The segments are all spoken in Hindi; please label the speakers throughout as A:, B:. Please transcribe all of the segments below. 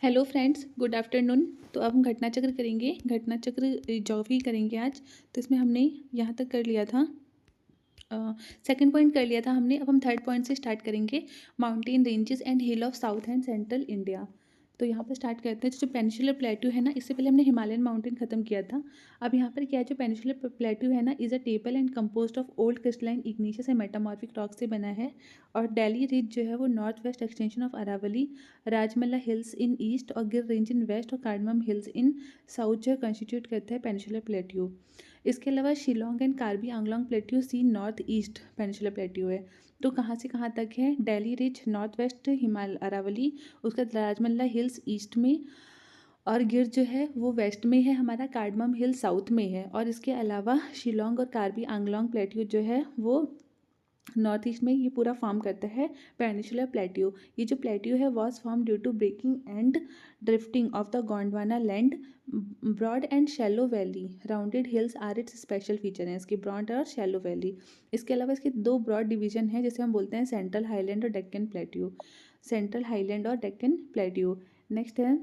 A: Hello friends, good afternoon. तो अब हम घटना चक्र करेंगे। घटना चक्र ज्योग्राफी करेंगे आज। तो इसमें हमने यहाँ तक कर लिया था, सेकंड पॉइंट कर लिया था हमने। अब हम थर्ड पॉइंट से स्टार्ट करेंगे, mountain ranges and hill of south and central India. तो यहाँ पर स्टार्ट करते हैं। जो पेनिनसुलर प्लेट्यू है ना, इससे पहले हमने हिमालयन माउंटेन खत्म किया था। अब यहाँ पर क्या है, जो पेनिनसुलर प्लेट्यू है ना, is a table and composed of old crystalline igneous and metamorphic rock से बना है। और डेली रिज जो है वो north west extension of Aravalli, Rajmahal hills in east और गिर रेंज इन वेस्ट और कार्डमम हिल्स इन साउथ जो कंस्टिट्यूट करता है पेनिनसुलर प्लेट्यू। इसके अलावा Shillong and Karbi Anglong plateau see north east peninsular plateau है। तो कहाँ से कहाँ तक है? Delhi ridge north west Himalaya Aravalli, उसका राजमल्ला हिल्स ईस्ट में, और गिर जो है वो वेस्ट में है, हमारा कार्डमम हिल साउथ में है। और इसके अलावा शिलोंग और कार्बी आंगलोंग प्लेट्यू जो है वो नॉर्थ ईस्ट में ये पूरा फॉर्म करता है पेनिनसुलर प्लेट्यू। ये जो प्लेट्यू है was form due to breaking and drifting of the Gondwana land. Broad and shallow valley rounded hills are its special feature हैं इसकी, ब्रॉड और शैलो वैली। इसके अलावा इसके दो ब्रॉड डिवीजन है, जैसे हम बोलते हैं सेंट्रल हाईलैंड और डेक्कन प्लेट्यू। सेंट्रल हाईलैंड और डेक्कन प्लेट्यू। नेक्स्ट है,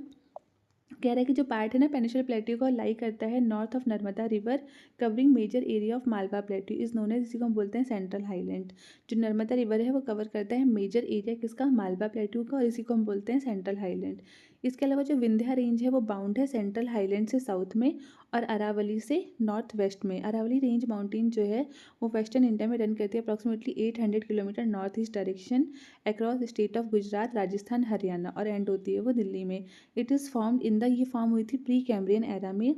A: कह रहा है कि जो पार्ट है ना पेनिनसुलर प्लेट्यू को लाई करता है north of Narmada river covering major area of Malwa plateau is known as, इसी को हम बोलते हैं सेंट्रल हाईलैंड। जो नर्मदा रिवर है वो कवर करता है मेजर एरिया किसका, मालवा प्लेट्यू का, और इसी को हम बोलते हैं सेंट्रल हाईलैंड। इसके अलावा जो विंध्या रेंज है वो बाउंड है सेंट्रल हाईलैंड से साउथ में और अरावली से नॉर्थ वेस्ट में। अरावली रेंज माउंटेन जो है वो वेस्टर्न इंडिया में रन करती है approximately 800 kilometre north east direction across state of Gujarat, Rajasthan, Haryana, और एंड होती है वो दिल्ली में। It is formed in the, ये फॉर्म हुई थी प्री कैम्ब्रियन एरा में।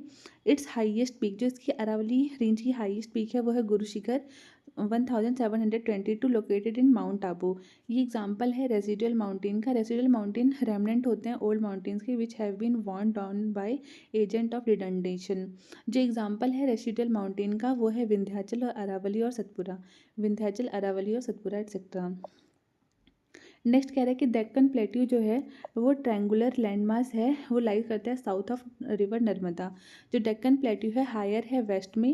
A: इट्स हाईएस्ट पीक, जो इसकी अरावली रेंज की हाईएस्ट पीक है वो है Guru Shikhar 1722 located in mount Abu. ये एग्जाम्पल है रेसिडुअल माउंटेन का। रेसिडुअल माउंटेन रेमनेंट होते हैं ओल्ड माउंटेन्स के विच have been worn down by agent of denudation. जो एग्जाम्पल है रेसिडुअल माउंटेन का वो है विंध्याचल और अरावली और सतपुरा, विंध्याचल, अरावली और सतपुरा एटसेट्रा। नेक्स्ट कह रहा है कि डेक्कन प्लेट्यू जो है वो ट्रायंगुलर लैंडमास है, वो लाई करता है साउथ ऑफ रिवर नर्मदा। जो डेक्कन प्लेट्यू है हायर है वेस्ट में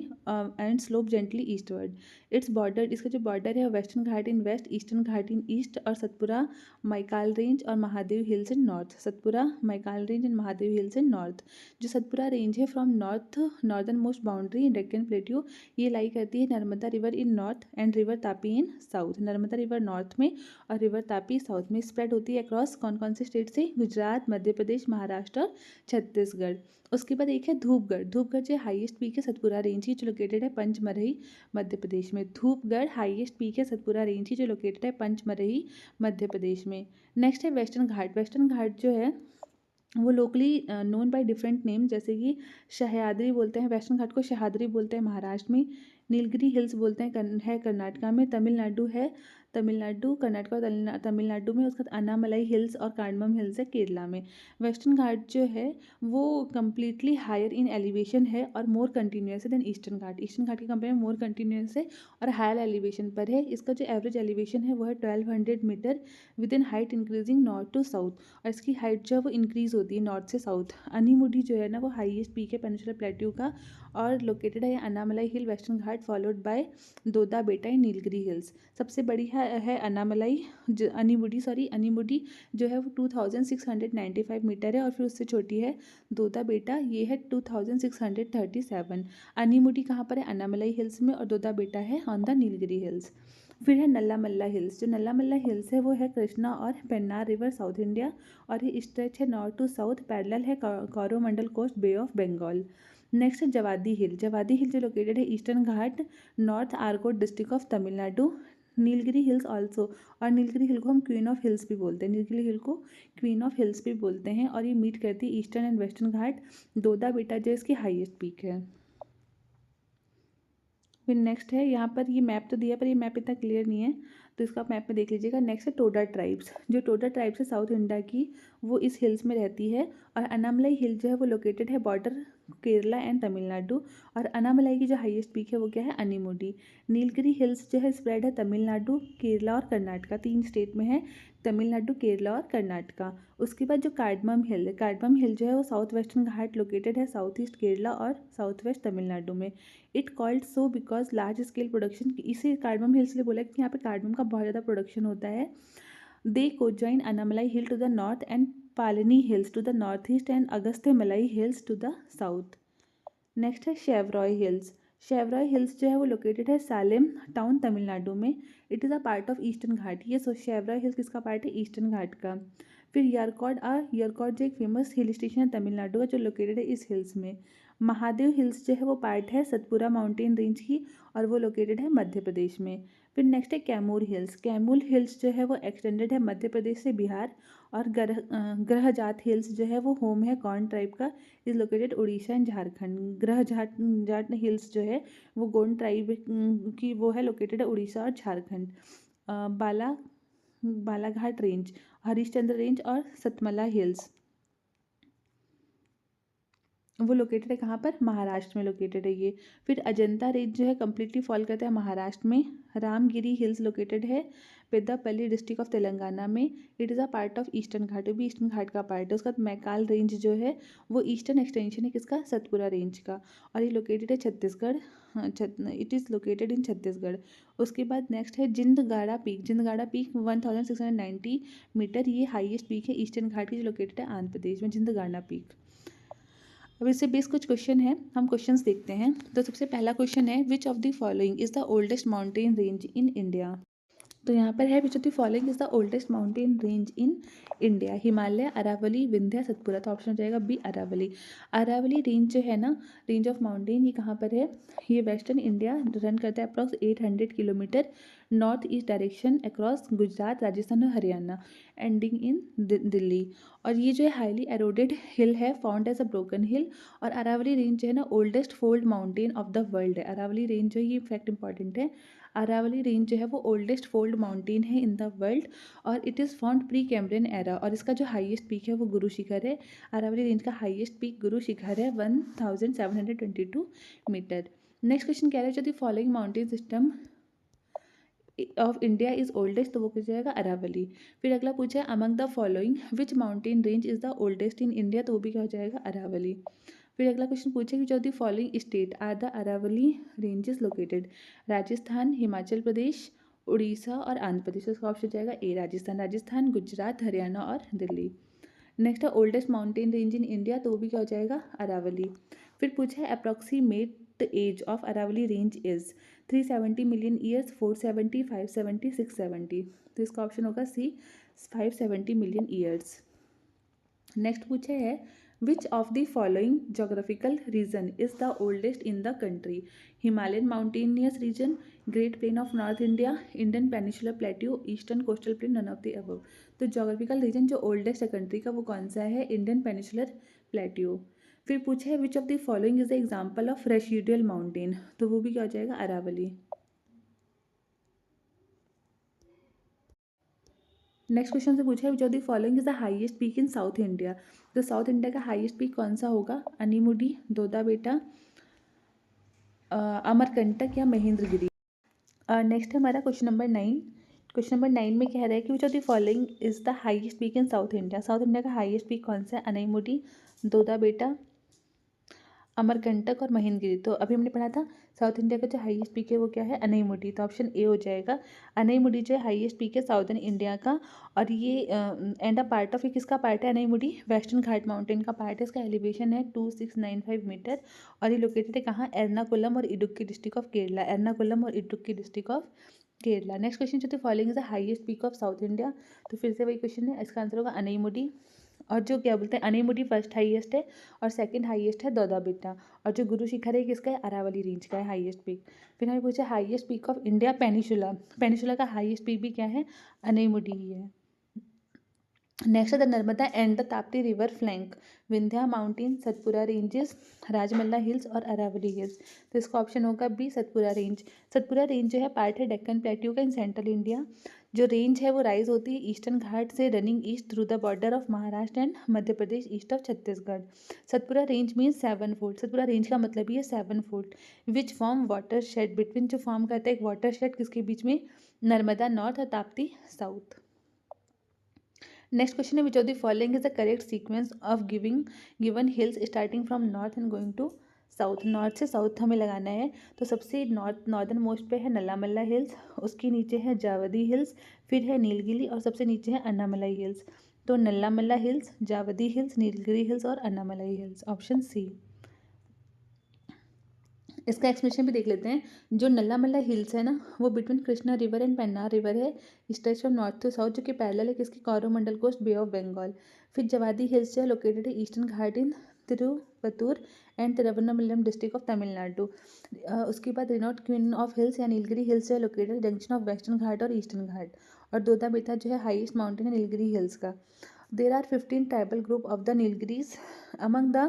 A: and slope gently eastward. Its border, इसका जो बॉर्डर है वेस्टर्न घाट इन वेस्ट, ईस्टर्न घाट इन ईस्ट, और सतपुरा, मैकाल रेंज और Mahadev hills in north. Satpura, Maikal range and Mahadev hills in north. जो सतपुरा रेंज है from north, northern most boundary in Deccan plateau, ये लाई करती है Narmada river in north and river Tapi in south. Narmada river north में और रिवर तापी साउथ में स्प्रेड होती है अक्रॉस कौन कौन से स्टेट से, गुजरात, मध्य प्रदेश, महाराष्ट्र और छत्तीसगढ़। उसके बाद एक है धूपगढ़। धूपगढ़ जो हाईएस्ट पीक है सतपुरा रेंज की, जो लोकेटेड है पंचमरही मध्य प्रदेश में। धूपगढ़ हाईएस्ट पीक है सतपुरा रेंज की, जो लोकेटेड है पंचमरही मध्य प्रदेश में। नेक्स्ट है वेस्टर्न घाट। वेस्टर्न घाट जो है वो locally known by different name, जैसे कि सह्याद्री बोलते हैं, वेस्टर्न घाट को सह्याद्री बोलते हैं महाराष्ट्र में। नीलगिरी हिल्स बोलते हैं है कर्नाटका में। तमिलनाडु है, तमिलनाडु, कर्नाटका और तमिलनाडु में। उसका अन्नामलाई हिल्स और कार्डमम हिल्स है केरला में। वेस्टर्न घाट जो है वो कम्प्लीटली हायर इन एलिवेशन है और मोर कंटिन्यूस है देन ईस्टर्न घाट। ईस्टर्न घाट की कंपेयर में मोर कंटिन्यूस है और हायर एलिवेशन पर है। इसका जो एवरेज एलिवेशन है वो है 1200 metre within height increasing north to south, और इसकी हाइट जो है वो इंक्रीज होती है नॉर्थ से साउथ। अनीमुडी जो है ना वो हाईएस्ट पीक है पेनिनसुलर प्लेट्यू का और लोकेटेड है अन्नामलाई हिल, western Ghat, followed by Doda बेटा इन नीलगिरी हिल्स। सबसे बड़ी है अन्नामलाई, अनीमुडी जो है वो 2695 मीटर है, और फिर उससे छोटी है दोदा बेटा, ये है 2637। अनीमुडी कहाँ पर है? अन्नामलाई हिल्स में, और दोदा बेटा है ऑन द नीलगिरी हिल्स। फिर है नल्ला मल्ला हिल्स। जो नल्ला मल्ला हिल्स है वो है कृष्णा और पेन्नार रिवर साउथ इंडिया, और ये स्ट्रेच है नॉर्थ टू साउथ, पैरेलल है Coromandel coast, bay of Bengal. Next है जवादी हिल। जवादी हिल जो लोकेटेड है eastern Ghat, North Arcot district of Tamil Nadu. Nilgiri Hills also, और नीलगिरी हिल को हम क्वीन ऑफ हिल्स भी बोलते हैं, नीलगिरी हिल को क्वीन ऑफ हिल्स भी बोलते हैं, और ये मीट करती है ईस्टर्न एंड वेस्टर्न घाट। दोदा बेटा जो इसकी हाईएस्ट पीक है। फिर नेक्स्ट है, यहाँ पर ये मैप तो दिया पर ये मैप इतना क्लियर नहीं है, तो इसका आप मैप में देख लीजिएगा। नेक्स्ट है टोडा ट्राइब्स। जो टोडा ट्राइब्स है साउथ इंडिया की, वो इस हिल्स में रहती है, और अनामलाई हिल जो है वो लोकेटेड है बॉर्डर केरला एंड तमिलनाडु, और अनामलाई की जो हाईएस्ट पीक है वो क्या है? अनीमुडी। नीलगिरी हिल्स जो है स्प्रेड है तमिलनाडु, केरला और कर्नाटका, 3 स्टेट में है, तमिलनाडु, केरला और कर्नाटका। उसके बाद जो कार्डमम हिल है, कार्डमम हिल जो है वो साउथ वेस्टर्न घाट लोकेटेड है साउथ ईस्ट केरला और साउथ वेस्ट तमिलनाडु में। It called so because large scale production, इसे कार्डमम हिल्स लिए बोला कि यहाँ पे कार्डमम का बहुत ज़्यादा प्रोडक्शन होता है। दे को join Anamalai hill to the north and Palani hills to the north east and Agastyamalai hills to the south. Next है शेवरॉय हिल्स। शेवरॉय हिल्स जो है वो लोकेटेड है सालेम टाउन तमिलनाडु में। It is a part of eastern Ghat. ये शेवरॉय हिल्स किसका पार्ट है? ईस्टर्न घाट का। फिर यरकॉड जो एक फेमस हिल स्टेशन है तमिलनाडु का जो लोकेटेड है इस हिल्स में। महादेव हिल्स जो है वो पार्ट है सतपुरा माउंटेन रेंज की और वो लोकेटेड है मध्य प्रदेश में। फिर नेक्स्ट है कैमूर हिल्स। कैमूर हिल्स जो है वो एक्सटेंडेड है मध्य प्रदेश से बिहार। और ग्रहजात हिल्स जो है वो होम है कौन ट्राइब का, is located Orissa and Jharkhand. Garhjat जाट हिल्स जो है वो गोंड ट्राइब की वो है लोकेटेड है उड़ीसा और झारखंड। बालाघाट रेंज, हरिश्चंद्र रेंज और सतमला हिल्स वो लोकेटेड है कहाँ पर? महाराष्ट्र में लोकेटेड है ये। फिर अजंता रेंज जो है कम्प्लीटली फॉल करता है महाराष्ट्र में। रामगिरी हिल्स लोकेटेड है पेद्दापल्ली डिस्ट्रिक्ट ऑफ तेलंगाना में। It is a part of eastern Ghat, भी ईस्टर्न घाट का पार्ट है। उसका मैकाल रेंज जो है वो ईस्टर्न एक्सटेंशन है किसका? सतपुरा रेंज का। और ये लोकेटेड है Chhattisgarh. It is located in Chhattisgarh. उसके बाद नेक्स्ट है जिंदगाड़ा पीक। जिंदगाड़ा पीक 1690 मीटर, ये हाईएस्ट पीक है ईस्टर्न घाट की जो लोकेटेड है आंध्र प्रदेश में, जिंदगाड़ा पीक। अब इससे बेस कुछ क्वेश्चन है, हम क्वेश्चंस देखते हैं। तो सबसे पहला क्वेश्चन है which of the following is the oldest mountain range in India. तो यहाँ पर है which of the following is the oldest mountain range in India. Himalaya, Aravalli, Vindhya, Satpura. तो ऑप्शन हो जाएगा बी अरावली। अरावली रेंज जो है ना, रेंज ऑफ माउंटेन, ये कहाँ पर है? ये वेस्टर्न इंडिया रन करता है approx 800 kilometre north east direction across Gujarat, Rajasthan और हरियाणा, एंडिंग इन दिल्ली। और ये जो है हाईली एरोडेड हिल है, फाउंड एज अ ब्रोकन हिल। और अरावली रेंज जो है ना oldest fold mountain of the world है। अरावली रेंज जो है ये फैक्ट इंपॉर्टेंट है। अरावली रेंज जो है वो ओल्डेस्ट फोल्ड माउंटेन है इन द वर्ल्ड और it is found pre Cambrian era. और इसका जो हाईएस्ट पीक है वो गुरु शिखर है। अरावली रेंज का हाईएस्ट पीक गुरु शिखर है 1722 मीटर। नेक्स्ट क्वेश्चन कह रहे हैं जो the following mountain system of India is oldest, तो वो क्या जाएगा? अरावली। फिर अगला पूछा है among the following which mountain range is the oldest in India, तो वो भी क्या हो जाएगा? अरावली। फिर अगला क्वेश्चन पूछे कि जो the following state are the Aravalli ranges located. Rajasthan, Himachal Pradesh, Orissa और आंध्र प्रदेश। तो इसका ऑप्शन जाएगा ए राजस्थान, गुजरात, हरियाणा और दिल्ली। नेक्स्ट है oldest mountain range in India, तो वो भी क्या हो जाएगा? अरावली। फिर पूछा है approximate age of Aravalli range is 370 million years, 470, 570, 670। तो इसका ऑप्शन होगा सी 570 मिलियन ईयर्स। नेक्स्ट पूछे है which of the following geographical region is the oldest in the country. Himalayan mountainous region, great plain of north India, Indian peninsular plateau, eastern coastal plain, none of the above. तो जोग्राफिकल रीजन जो ओल्डेस्ट है कंट्री का वो कौन सा है? Indian peninsular plateau. फिर पूछा है which of the following is the example of residual mountain, तो वो भी क्या हो जाएगा? अरावली। नेक्स्ट क्वेश्चन से पूछा है which of the following is the highest peak in south India. तो साउथ इंडिया का हाईएस्ट पीक कौन सा होगा? अनीमुडी, दोदा बेटा, अमरकंटक या महेंद्रगिरी। नेक्स्ट है हमारा क्वेश्चन नंबर 9। क्वेश्चन नंबर 9 में कह रहा है कि विच of the following is the highest peak in south India. South India का हाईएस्ट पीक कौन सा है? अनीमुडी, दोदा बेटा, अमरकंटक और महेंद्रगिरी। तो अभी हमने पढ़ा था साउथ इंडिया का जो हाईएस्ट पीक है वो क्या है? अनईमुडी। तो ऑप्शन ए हो जाएगा। अनईमुडी जो है हाईएस्ट पीक है साउथर्न इंडिया का और ये एंड अ पार्ट ऑफ, ये किसका पार्ट है? अनईमुडी वेस्टर्न घाट माउंटेन का पार्ट है। इसका एलिवेशन है 2695 मीटर और ये लोकेटेड है कहाँ? एर्नाकुलम और इडुक्की डिस्ट्रिक्ट ऑफ केरला। एर्नाकुलम और Idukki district of Kerala. Next question जो थे following is the highest peak of south India. तो फिर से वही क्वेश्चन है, इसका आंसर होगा अनईमुडी। और जो क्या बोलते हैं अनईमुडी फर्स्ट हाईएस्ट है और सेकंड हाईएस्ट है दोदा बेटा। और जो गुरु शिखर है किसका है? अरावली रेंज का है हाईएस्ट पीक। फिर हमें पूछा highest peak of India peninsula. Peninsula का हाईएस्ट पीक भी क्या है? अनईमुडी ही है। नेक्स्ट है the Narmada and the Tapti river flank Vindhya mountain, Satpura ranges, Rajmahal hills और अरावली हिल्स। तो इसका ऑप्शन होगा B Satpura range. Satpura range जो है पार्ट है डेक्कन प्लेट्यू का इन सेंट्रल इंडिया। जो रेंज है वो राइज होती है ईस्टर्न घाट से running east through the border of Maharashtra and Madhya Pradesh east of Chhattisgarh. Satpura range means 7 fold. Satpura range का मतलब ही है 7 fold which form water shade between, जो फॉर्म करता है एक वाटर शेड किसके बीच में? नर्मदा नॉर्थ और ताप्ती साउथ। नेक्स्ट क्वेश्चन है which of the following is the correct sequence of given hills starting from north and going to south. North से साउथ हमें लगाना है। तो सबसे नॉर्दर्न मोस्ट पे है नल्लामल्ला हिल्स, उसके नीचे है जावदी हिल्स, फिर है नीलगिरी और सबसे नीचे है अन्नामलाई हिल्स। तो Nallamalla hills, जावदी hills, Nilgiri hills और अन्नामलाई हिल्स, ऑप्शन सी। इसका एक्सप्लेनेशन भी देख लेते हैं। जो नल्लामल्ला हिल्स है ना, वो between Krishna river and Penner river है, stretch from north to south, जो कि पैरेलल है किसकी, Coromandel coast, bay of Bengal. फिर जवादी हिल्स जो है लोकेटेड है eastern Ghat in Tirupattur and Tiruvannamalai district of Tamil Nadu. उसके बाद रिनॉट क्वीन ऑफ हिल्स या नीलगिरी हिल्स जो है लोकेटेड जंक्शन ऑफ वेस्टर्न घाट और ईस्टर्न घाट। और दोदा बेटा जो है हाईएस्ट माउंटेन है नीलगिरी हिल्स का। There are 15 tribal group of the Nilgiris among the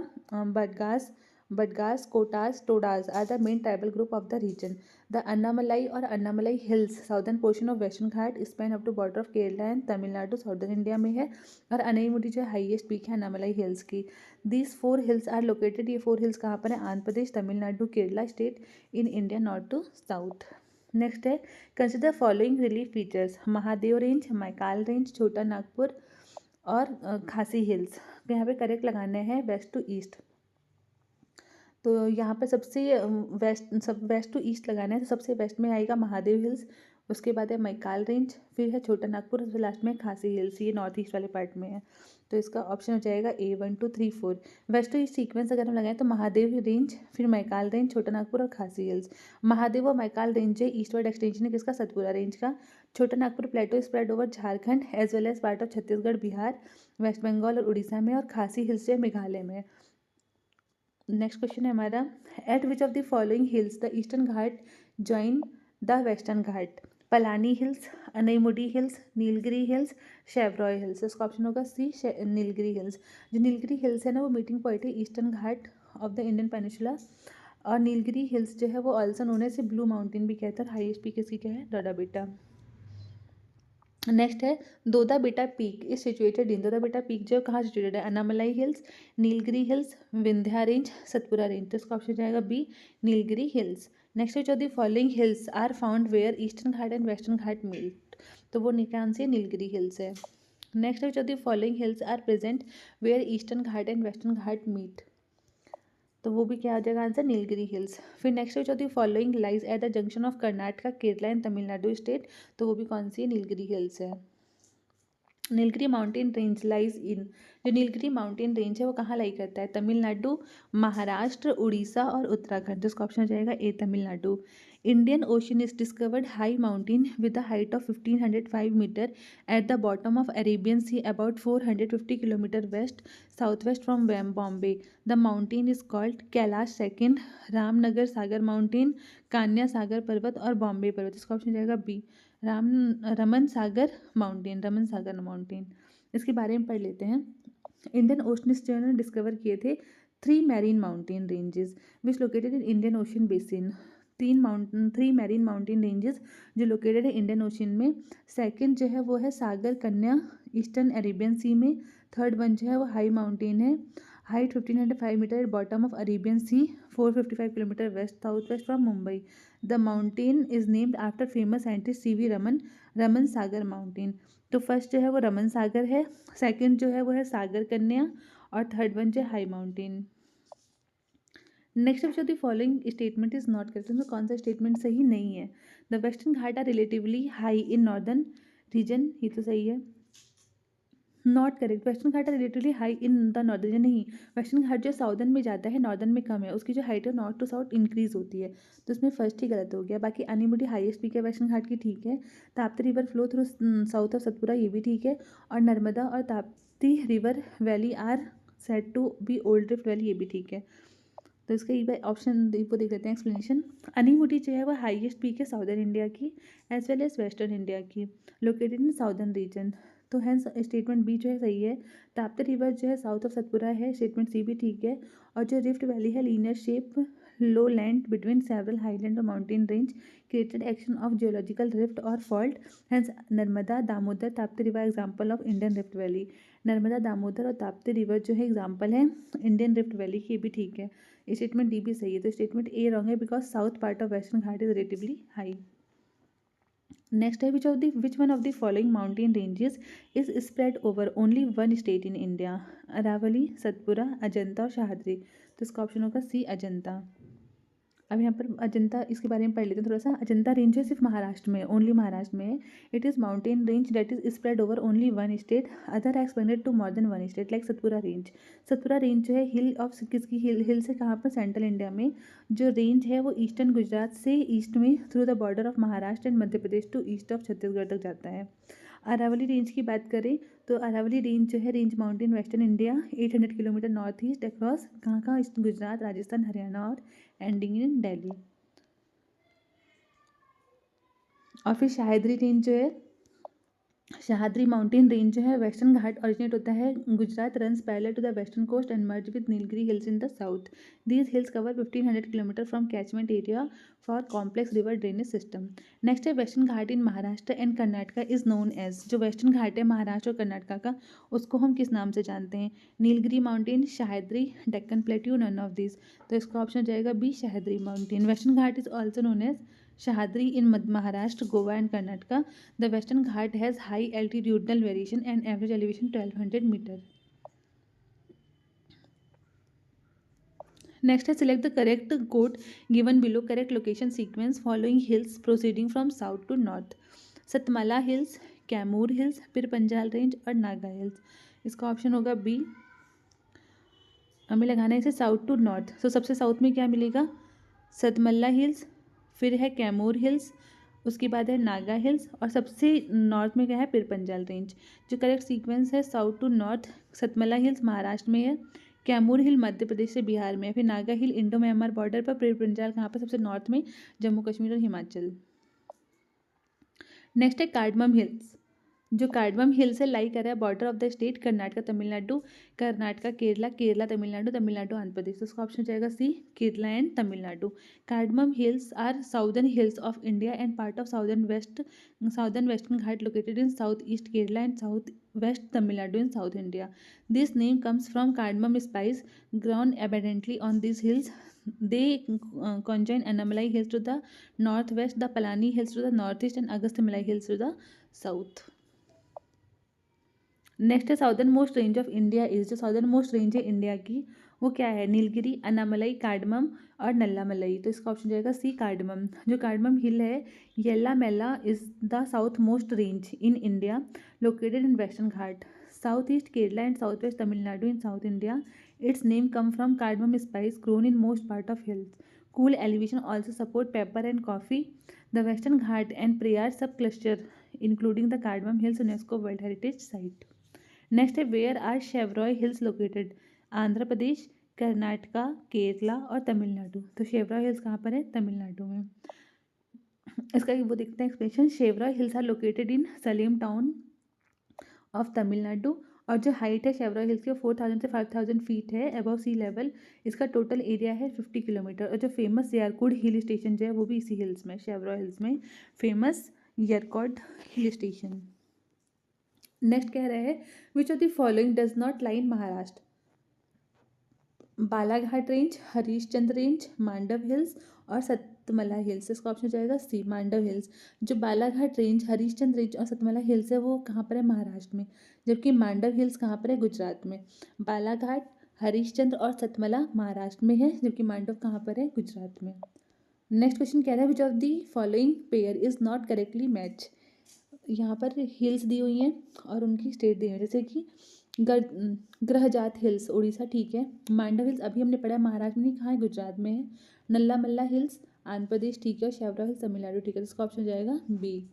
A: Badgas, Kotas, Todas are the main tribal group of the region. The Annamalai or Annamalai Hills, southern portion of Western Ghat, span up to border of Kerala and Tamil Nadu, southern India में है। और अनईमुडी जो हाईएस्ट पीक है अन्नामलाई हिल्स की। These 4 hills are located, ये 4 hills कहाँ पर है, Andhra Pradesh, Tamil Nadu, Kerala state in India north to south. Next है, consider following relief features, Mahadev range, Maikal range, Chota Nagpur और खासी हिल्स। तो यहाँ पे करेक्ट लगाना है वेस्ट टू ईस्ट। तो यहाँ पे सबसे वेस्ट टू ईस्ट लगाना है, तो सबसे वेस्ट में आएगा महादेव हिल्स, उसके बाद है मैकाल रेंज, फिर है छोटा नागपुर, और लास्ट में खासी हिल्स, ये नॉर्थ ईस्ट वाले पार्ट में है। तो इसका ऑप्शन हो जाएगा A 1 2 3 4। Waste to east sequence अगर हम लगाएं तो महादेव रेंज, फिर मैकाल रेंज, छोटा नागपुर और खासी हिल्स। महादेव और मैकाल रेंज है ईस्टवर्ड एक्सटेंशन है किसका, सतपुरा रेंज का। Chota Nagpur plateau spread over Jharkhand as well as part of Chhattisgarh, Bihar, west Bengal और उड़ीसा में, और खासी हिल्स जो है मेघालय में। नेक्स्ट क्वेश्चन है हमारा, at which of the following hills the eastern Ghat join the western Ghat, Palani hills, Anamudi hills, Nilgiri hills, Shevaroy hills. इसका ऑप्शन होगा सी, नीलगिरी हिल्स। जो नीलगिरी हिल्स है ना, वो मीटिंग पॉइंट है eastern Ghat of the Indian peninsula. और नीलगिरी हिल्स जो है वो ऑल्सो नोन है, ब्लू माउंटेन भी कहते हैं। हाईएस्ट पीक इसकी क्या है, डोडा बेटा। नेक्स्ट है, दोदा बेटा पीक इज सिचुएटेड इन, दोदा बेटा पीक जो कहाँ सिचुएटेड है, Annamalai hills, Nilgiri hills, Vindhya range, Satpura range. तो इसका ऑप्शन जाएगा बी, नीलगिरी हिल्स। नेक्स्ट है, जो the following hills are found where eastern Ghat and western Ghat meet, तो वो निकान से नीलगिरी हिल्स है। नेक्स्ट है, जो the following hills are present where eastern Ghat and western Ghat meet, तो वो भी क्या आ जाएगा आंसर, नीलगिरी हिल्स। फिर नेक्स्ट है, जो the following lies at the junction of Karnataka, Kerala and Tamil Nadu state, तो वो भी कौन सी है, नीलगिरी हिल्स है। Nilgiri mountain range lies in, जो नीलगिरी माउंटेन रेंज है वो कहाँ लाई करता है, तमिलनाडु, महाराष्ट्र, उड़ीसा और उत्तराखंड। जिसका ऑप्शन हो जाएगा A, Tamil Nadu. Indian ocean is discovered high mountain with the height of 1505 metre at the bottom of Arabian sea about 450 kilometre west south west from Bombay. The mountain is called Kailash second, Ramnagar Sagar mountain, Kanya Sagar पर्वत और बॉम्बे पर्वत। इसका ऑप्शन हो जाएगा B, Raman Sagar mountain, Raman Sagar mountain. इसके बारे में पढ़ लेते हैं। इंडियन ओशनिस्ट जो है डिस्कवर किए थे 3 marine mountain ranges which located in Indian ocean basin, 3 marine mountain ranges जो लोकेटेड है इंडियन ओशन में। सेकंड जो है वो है सागर कन्या ईस्टर्न अरेबियन सी में। थर्ड वन जो है वो हाई माउंटेन है, height 1505 metre at bottom of Arabian sea, 455 kilometre west south west from Mumbai. The mountain is named after famous scientist C V Raman, Raman Sagar mountain. तो फर्स्ट जो है वो रमन सागर है, सेकंड जो है वो है सागर कन्या, और थर्ड वन जो है हाई माउंटेन। नेक्स्ट जो the following statement is not correct, तो कौन सा स्टेटमेंट सही नहीं है। The western Ghat are relatively high in northern region, ये तो सही है। Not correct, western Ghat are relatively high in the northern region, नहीं। वेस्टर्न घाट जो साउदर्न में जाता है नॉर्दर्न में कम है, उसकी जो हाइट है नॉर्थ टू साउथ इंक्रीज होती है, तो उसमें फर्स्ट ही गलत हो गया। बाकी अनीमुडी हाईएस्ट पीक है वेस्टर्न घाट की, ठीक है। Tapti river flow through south of Satpura, ये भी ठीक है। और नर्मदा और Tapti river valley are said to be old drift valley, ये भी ठीक है। तो इसका एक बार ऑप्शन वो देख लेते हैं एक्सप्लेनेशन। अनीमुडी जो है वो हाईएस्ट पीक है साउदर्न इंडिया की as well as western India की, लोकेटेड इन साउदर्न रीजन, तो हैंस स्टेटमेंट बी जो है सही है। ताप्ती रिवर जो है साउथ ऑफ सतपुरा है, स्टेटमेंट सी भी ठीक है। और जो रिफ्ट वैली है linear shape low land between several highland और mountain range created action of geological rift और fault, hence Narmada Damodar Tapti river example of Indian rift valley. Narmada Damodar और ताप्ती रिवर जो है एग्जाम्पल है इंडियन रिफ्ट वैली की, भी ठीक है। स्टेटमेंट डी भी सही है, तो स्टेटमेंट ए रॉन्ग है because south part of western Ghat is relatively high. Next है, which one of the following mountain ranges is spread over only one state in India, Aravalli, Satpura, Ajanta और शाहदरी। तो इसका ऑप्शन होगा सी, अजंता। अब यहाँ पर अजंता, इसके बारे में पढ़ लेते हैं थोड़ा सा। अजंता रेंज है सिर्फ महाराष्ट्र में, ओनली महाराष्ट्र में है। It is mountain range that is spread over only one state, other है expanded to more than one state, like Satpura range. Satpura range जो है हिल ऑफ, किसकी हिल से, कहाँ पर, सेंट्रल इंडिया में। जो रेंज है वो ईस्टर्न गुजरात से ईस्ट में through the border of Maharashtra and Madhya Pradesh to east of Chhattisgarh तक जाता है। अरावली रेंज की बात करें तो अरावली रेंज जो है, range mountain western India 800 kilometre north east across, कहाँ कहाँ, गुजरात, राजस्थान, हरियाणा और एंडिंग इन दिल्ली। और फिर सह्याद्री रेंज जो है, सह्याद्री माउंटेन रेंज जो है, वेस्टर्न घाट ओरिजिनेट होता है Gujarat, runs parallel to the western coast and merge with Nilgiri hills in the south. These hills cover 1500 kilometre from catchment area for complex river drainage system. Next है western Ghat in Maharashtra and Karnataka is known as, जो वेस्टर्न घाट है महाराष्ट्र और कर्नाटका का, उसको हम किस नाम से जानते हैं? Nilgiri mountain, Sahyadri, Deccan plateau, none of this. तो इसका ऑप्शन जाएगा B, Sahyadri mountain. Western Ghat is also known as Shahadri in Maharashtra, Goa and Karnataka. The Western Ghat has high altitudinal variation and average elevation 1200 meter. Next is select the correct quote given below. Correct location sequence following hills proceeding from south to north. Satmala Hills, Kaimur Hills, फिर पंजाल रेंज और नागा हिल्स। इसका ऑप्शन होगा बी। हमें लगाना है इसे साउथ टू नॉर्थ। तो सबसे साउथ में क्या मिलेगा? सतमल्ला हिल्स, फिर है कैमूर हिल्स, उसके बाद है नागा हिल्स और सबसे नॉर्थ में क्या है? पिरपंजाल रेंज। जो करेक्ट सीक्वेंस है south to north, Satmala hills Maharashtra में है, कैमूर हिल मध्य प्रदेश से बिहार में है, फिर नागा हिल इंडो म्यांमार बॉर्डर पर, पिरपंजाल कहाँ पर? सबसे नॉर्थ में, जम्मू कश्मीर और हिमाचल। नेक्स्ट है कार्डमम हिल्स। जो कार्डमम हिल से लाई कर रहा है border of the state, Karnataka Tamil Nadu, Karnataka Kerala, Kerala Tamil Nadu, Tamil Nadu Andhra Pradesh. तो उसका ऑप्शन जाएगा C, Kerala and Tamil Nadu. Cardamom hills are southern hills of India and part of southern western Ghat located in south east Kerala and south west Tamil Nadu in south India. This name comes from cardamom spice grown abundantly on these hills. They conjoin Annamalai hills to the northwest, the Palani hills to the northeast and Agastyamalai hills to the south. Next है southern most range of India is, जो साउदर्न मोस्ट रेंज है इंडिया की वो क्या है? नीलगिरी, अन्नामलई, कार्डमम और नल्लामलई। तो इसका ऑप्शन जाएगा सी, कार्डमम। जो कार्डमम हिल है, Yellamala is the south most range in India located in western Ghat, south east Kerala and south west Tamil Nadu in south India. It's name come from cardamom spice grown in most part of hills. Cool elevation also support pepper and coffee. The Western Ghat and Prayar subcluster, including the Cardamom Hills, UNESCO World Heritage Site. Next है where are Shevaroy hills located? Andhra Pradesh, Karnataka, Kerala और तमिलनाडु। तो शेवरॉय हिल्स कहाँ पर है? तमिलनाडु में। इसका वो देखते हैं explanation. Shevaroy Hills are located in Salem town of Tamil Nadu और जो हाइट है शेवरॉय हिल्स की 4000 से 5000 फीट है अबव सी लेवल। इसका टोटल एरिया है 50 किलोमीटर। और जो फेमस यारकुड हिल स्टेशन जो है वो भी इसी हिल्स में, शेवरॉय हिल्स में फेमस यारकुड हिल स्टेशन। नेक्स्ट कह रहे हैं विच of the following does not lie in Maharashtra? Balaghat range, Harishchandra range, Mandav hills और सतमला हिल्स। इसका ऑप्शन जाएगा सी, मांडव हिल्स। जो बालाघाट रेंज, हरीशचंद्र रेंज और सतमला हिल्स है वो कहाँ पर है? महाराष्ट्र में। जबकि मांडव हिल्स कहाँ पर है? गुजरात में। बालाघाट, हरीशचंद्र और सतमला महाराष्ट्र में है, जबकि मांडव कहाँ पर है? गुजरात में। नेक्स्ट क्वेश्चन कह रहा है which of the following pair is not correctly match? यहाँ पर हिल्स दी हुई हैं और उनकी स्टेट दी हुई है, जैसे कि ग्रहजात हिल्स उड़ीसा, ठीक है। मांडव हिल्स अभी हमने पढ़ा महाराष्ट्र में, कहाँ है? गुजरात में है। नल्ला मल्ला हिल्स आंध्र प्रदेश, ठीक है। और शेवरा हिल्स तमिलनाडु, ठीक है। इसका ऑप्शन जाएगा बी।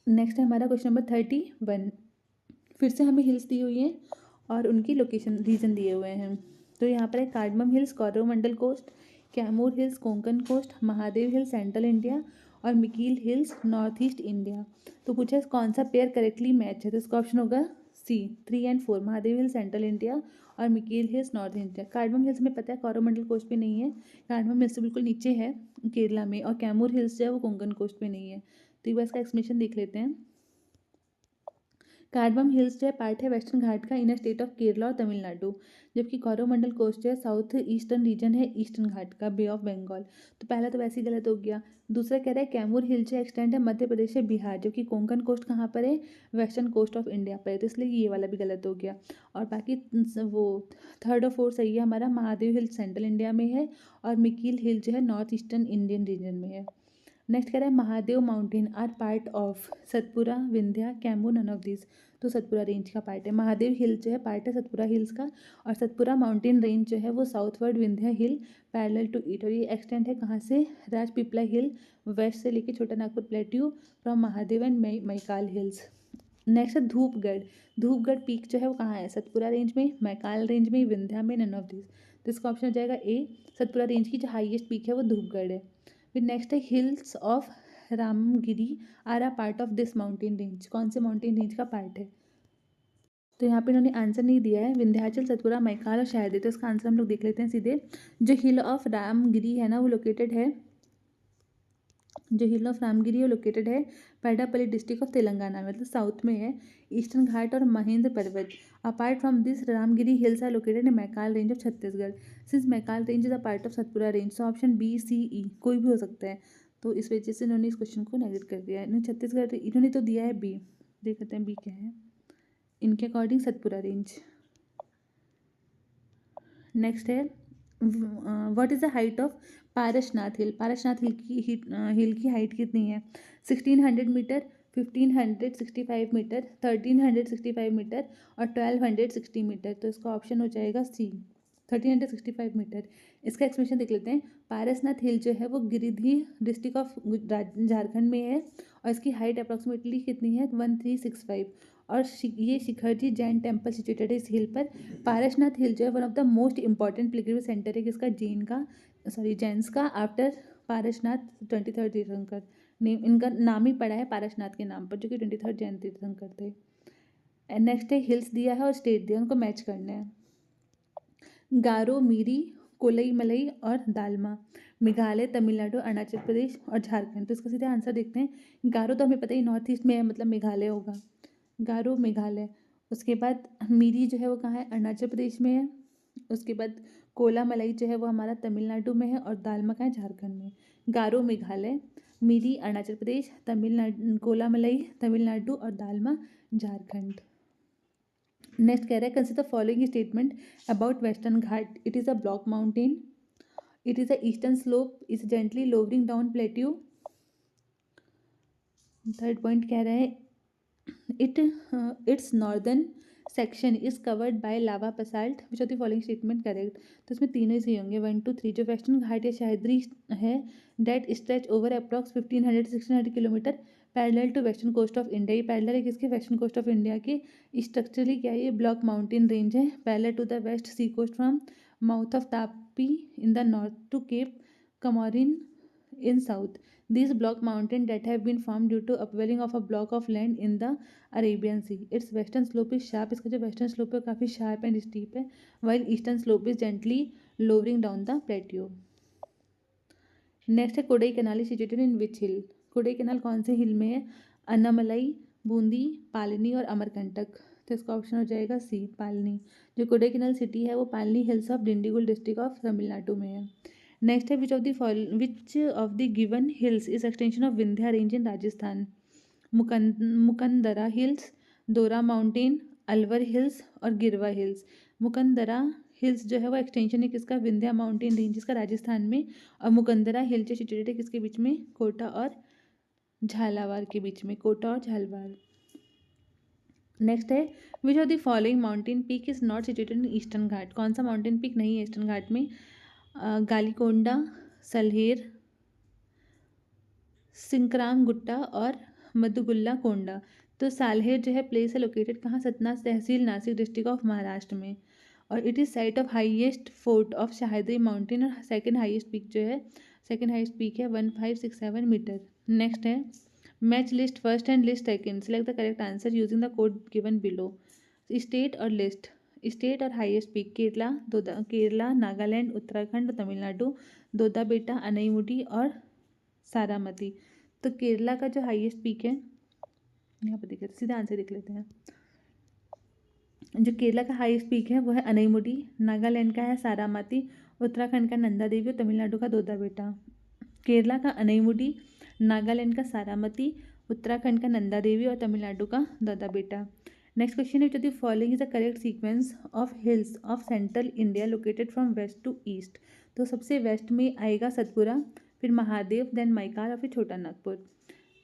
A: नेक्स्ट है हमारा क्वेश्चन नंबर 31। फिर से हमें हिल्स दी हुई हैं और उनकी लोकेशन रीजन दिए हुए हैं। तो यहाँ पर है cardamom hills Coromandel coast, Kaimur hills Konkan coast, Mahadev hills central India और Mikir hills north east India. तो पूछा कौन सा पेयर करेक्टली मैच है? तो इसका ऑप्शन होगा सी, 3 और 4, महादेव हिल्स सेंट्रल इंडिया और Mikir hills north India. Cardamom hills में पता है कोरोमंडल कोस्ट पे नहीं है, कार्डमम हिल्स से बिल्कुल नीचे है केरला में, और कैमूर हिल्स जो है वो कोंकण कोस्ट पे नहीं है। तो एक बार इसका एक्सप्लेनेशन देख लेते हैं। कार्डमम हिल्स जो है पार्ट है वेस्टर्न घाट का इन स्टेट ऑफ केरला और तमिलनाडु, जबकि कोरोमंडल कोस्ट जो है साउथ ईस्टर्न रीजन है ईस्टर्न घाट का, बे ऑफ बंगाल। तो पहला तो वैसे ही गलत हो गया। दूसरा कह रहा है कैमूर हिल जो एक्सटेंड है मध्य प्रदेश से बिहार, जबकि कोंकण कोस्ट कहाँ पर है, वेस्टर्न कोस्ट ऑफ इंडिया पर है, तो इसलिए ये वाला भी गलत हो गया। और बाकी वो थर्ड और फोर्थ सही है हमारा। महादेव हिल सेंट्रल इंडिया में है और मिकील हिल जो है नॉर्थ ईस्टर्न इंडियन रीजन में है। नेक्स्ट कह रहा है Mahadev mountain are part of Satpura, Vindhya, Kaimur, none of this. तो सतपुरा रेंज का पार्ट है। महादेव हिल जो है पार्ट है सतपुरा हिल्स का, और सतपुरा माउंटेन रेंज जो है वो southward Vindhya hill parallel to it, और ये एक्सटेंड है कहाँ से, राजपीपला हिल वेस्ट से लेके छोटा Nagpur plateau from Mahadev and Maikal hills. Next है धूपगढ़। धूपगढ़ पीक जो है वो कहाँ है, सतपुरा रेंज में, मैकाल रेंज में, विंध्या में, नन ऑफ दिस। तो इसका ऑप्शन हो जाएगा ए, सतपुरा रेंज की जो हाईएस्ट पीक है वो धूपगढ़ है। फिर नेक्स्ट है hills of Ramgiri are a part of this mountain range, कौन से माउंटेन रेंज का पार्ट है। तो यहाँ पे इन्होंने आंसर नहीं दिया है, विंध्याचल, सतपुरा, मैकाल और शायद, तो इसका आंसर हम लोग देख लेते हैं सीधे। जो हिल ऑफ रामगिरी है ना वो लोकेटेड है, जो हिल ऑफ रामगिरी है लोकेटेड है पेडापल्ली डिस्ट्रिक्ट ऑफ तेलंगाना में, मतलब साउथ में है। ईस्टर्न घाट और Mahendra Parvat apart from this Ramgiri hills are located in Maikal range of Chhattisgarh. Since Maikal range is a part of Satpura range, so option B, C, E कोई भी हो सकता है। तो इस वजह से इन्होंने इस क्वेश्चन को नेगेट कर दिया है। इन्होंने छत्तीसगढ़, इन्होंने तो दिया है बी, देखते हैं बी क्या है इनके अकॉर्डिंग, सतपुरा रेंज। नेक्स्ट है what is the height of Parasnath hill. Parasnath hill की हाइट कितनी है, 1600 मीटर, 1565 मीटर, 1365 मीटर और 1260 मीटर। तो इसका ऑप्शन हो जाएगा सी, 1365 मीटर। इसका एक्सप्लेनेशन देख लेते हैं। पारसनाथ हिल जो है वो गिरिडीह डिस्ट्रिक्ट ऑफ झारखंड में है, और इसकी हाइट अप्रॉक्सीमेटली कितनी है, 1365। और ये शिखर जी जैन टेम्पल सिचुएटेड है इस हिल पर। पारसनाथ हिल जो है one of the most important pilgrimage centre है किसका, जैन्स का, आफ्टर पारसनाथ 23rd तीर्थंकर। नेम इनका नाम ही पड़ा है पारसनाथ के नाम पर, जो कि 23rd जैन तीर्थंकर थे। एंड नेक्स्ट है हिल्स दिया है और स्टेट दिया है, उनको मैच करना है। गारो, मिरी, कोलई मलई और दालमा, मेघालय, तमिलनाडु, अरुणाचल प्रदेश और झारखंड। तो इसका सीधा आंसर देखते हैं। गारो तो हमें पता ही नॉर्थ ईस्ट में है, मतलब मेघालय होगा, गारो मेघालय। उसके बाद मिरी जो है वो कहाँ है, अरुणाचल प्रदेश में है। उसके बाद कोला मलई जो है वो हमारा तमिलनाडु में है, और दालमा कहाँ है, झारखंड में। गारो मेघालय, मिरी अरुणाचल प्रदेश, तमिलनाडु कोला मलई तमिलनाडु और दालमा झारखंड। नेक्स्ट कह रहा है consider the following statement about western Ghat. It is a block mountain, it is a eastern slope, is gently lowering down plateau. Third point कह रहा है it's northern section is covered by lava basalt, which of the following statement correct. तो इसमें तीनों ही सही होंगे, 1, 2, 3। जो वेस्टर्न घाट या सह्याद्री है डेट स्ट्रेच ओवर अप्रॉक्स 1500 से 1600 kilometre parallel to western coast of India. ये पैरेलल है किसके, वेस्टर्न कोस्ट ऑफ इंडिया के। स्ट्रक्चरली क्या है, ये ब्लॉक माउंटेन रेंज है parallel to the west sea coast from mouth of Tapi in the north to cape Comorin in south. These block mountains that have been formed due to upwelling of a block of land in the Arabian Sea. Its western slope is sharp. इसका जो western slope है काफ़ी sharp and steep है, while eastern slope is gently lowering down the plateau. Next है Kodaikanal is situated in which hill. Kodaikanal कौन से हिल में है, अन्नामलाई, बूंदी, पालनी और अमरकंटक। तो इसका ऑप्शन हो जाएगा सी, पालनी। जो कोडई कैनाल सिटी है वो Palani hills of Dindigul district of Tamil Nadu में है। नेक्स्ट है which of the given hills is extension of Vindhya range in Rajasthan. Mukundra hills, Dora mountain, Alwar hills और गिरवा हिल्स। मुकंदरा हिल्स जो है वो एक्सटेंशन है किसका, विंध्या माउंटेन रेंजेस का राजस्थान में। और मुकंदरा हिल जो सिचुएटेड है किसके बीच में, कोटा और झालावाड़ के बीच में, कोटा और झालवाड़। नेक्स्ट है which of the following mountain peak is not situated in eastern Ghat. कौन सा माउंटेन पीक नहीं है ईस्टर्न घाट में, गालीकोंडा, सलहेर, सिंकराम गुट्टा और मधुगुल्ला कोंडा। तो सालहेर जो है प्लेस है लोकेटेड कहाँ, सतना तहसील, नासिक डिस्ट्रिक्ट ऑफ महाराष्ट्र में। और it is site of highest fort of Sahyadri mountain, और सेकंड हाईएस्ट पीक जो है, सेकंड हाईएस्ट पीक है 1567 मीटर। नेक्स्ट है match list first and list second, select the correct answer using the code given below. State और लिस्ट, स्टेट और हाईएस्ट पीक, केरला, नागालैंड, उत्तराखंड, तमिलनाडु, दोदा बेटा, अनईमुडी और सारामती। तो केरला का जो हाईएस्ट पीक है यहाँ पर देखिए, सीधा आंसर देख लेते हैं। जो केरला का हाईएस्ट पीक है वो है अनईमुडी, नागालैंड का है सारामाती, उत्तराखंड का नंदा देवी और तमिलनाडु का दोदा बेटा। केरला का अनईमुडी, नागालैंड का सारामती, उत्तराखंड का नंदा देवी और तमिलनाडु का दादा बेटा। नेक्स्ट क्वेश्चन है, which of the following is the correct sequence of hills of central India located from west to east. तो सबसे वेस्ट में आएगा सतपुरा, फिर महादेव, देन मैकाल और फिर छोटा नागपुर।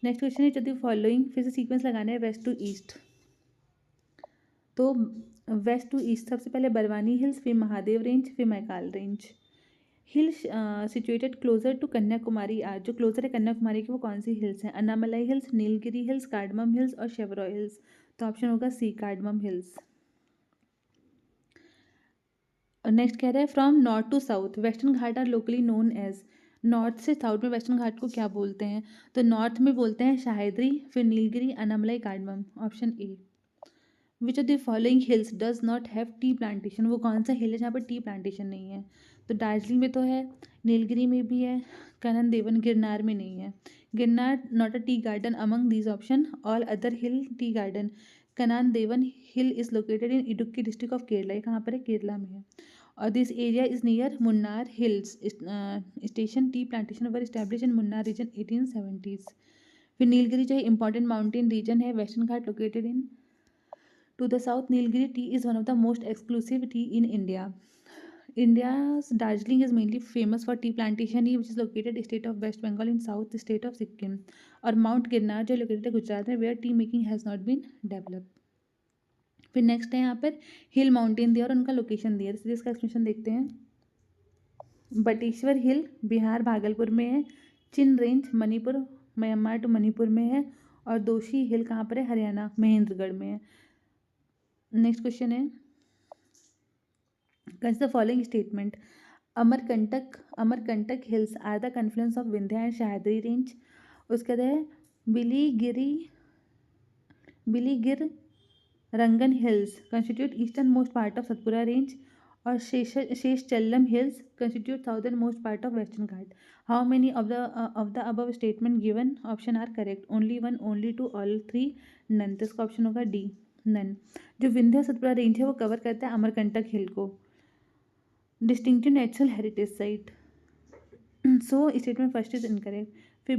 A: नेक्स्ट क्वेश्चन है, विच ऑफ द फॉलोइंग, फिर से सीक्वेंस लगाना है वेस्ट टू ईस्ट। तो वेस्ट टू ईस्ट सबसे पहले बरवानी हिल्स, फिर महादेव रेंज, फिर Maikal range. Hill situated closer to Kanyakumari are, जो क्लोजर है कन्याकुमारी की वो कौन सी हिल्स हैं? Annamalai hills, Nilgiri hills, cardamom hills और शेवरॉय हिल्स। तो ऑप्शन होगा सी, कार्डमम हिल्स। नेक्स्ट कह रहा है, from north to south western Ghat are locally known as. North से साउथ में वेस्टर्न घाट को क्या बोलते हैं? तो नॉर्थ में बोलते हैं शाहिद्री, फिर Nilgiri, Annamalai, cardamom. Option A. Which of the following hills does not have tea plantation, वो कौन सा हिल है जहाँ पर टी प्लांटेशन नहीं है? तो दार्जिलिंग में तो है, नीलगिरी में भी है, कनन देवन, गिरनार में नहीं है। Girnar not a tea garden among these options, all other hill tea garden. Kanan Devan hill is located in Idukki district of Kerala, ये कहाँ पर है? केरला में है। और this area is near Munnar hills station. Tea plantation were establish in Munnar region 1870s। फिर नीलगिरी जो है इंपॉर्टेंट माउंटेन रीजन है, western Ghat located in to the south. Nilgiri tea is one of the most exclusive tea in India. India's Darjeeling is mainly famous for tea plantation, which is located state of West Bengal in south state of Sikkim. और Mount Girnar जो located है गुजरात में, where tea making has not been developed. फिर नेक्स्ट है यहाँ पर हिल माउंटेन दिया और उनका लोकेशन दिया, इसलिए इसका एक्सप्लेनेशन देखते हैं। बटेश्वर हिल बिहार भागलपुर में है, Chin range Manipur Myanmar to Manipur में है, और दोशी हिल कहाँ पर है? हरियाणा महेंद्रगढ़ में है। नेक्स्ट क्वेश्चन है, consider the following statement. Amarkantak hills are the confluence of Vindhya and Sahyadri range. उसके बाद है Biligiri Rangan hills constitute eastern most part of Satpura range, और Seshachalam hills constitute southern most part of western Ghat. How many of the above statement given option are correct? Only one, only two, all three, none. तो इसका ऑप्शन होगा डी, नन। जो विंध्या सतपुरा रेंज है वो कवर करता है अमरकंटक हिल को, distinctive natural heritage site. So statement first is incorrect. फिर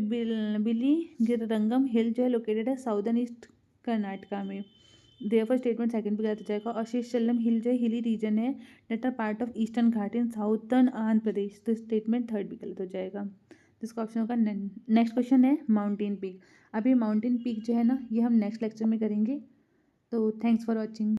A: बिलीगिररंगम हिल जो है लोकेटेड है साउदर्न ईस्ट कर्नाटका में, देयरफॉर स्टेटमेंट सेकंड भी गलत हो जाएगा। और शेषचल्लम हिल जो है हिली रीजन है that are part of eastern Ghat in southern Andhra Pradesh, तो स्टेटमेंट थर्ड भी गलत हो जाएगा, तो इसका ऑप्शन होगा नन। नेक्स्ट क्वेश्चन है माउंटेन पीक। अब ये माउंटेन पीक जो है ना, ये हम नेक्स्ट लेक्चर में करेंगे। तो थैंक्स फॉर वॉचिंग।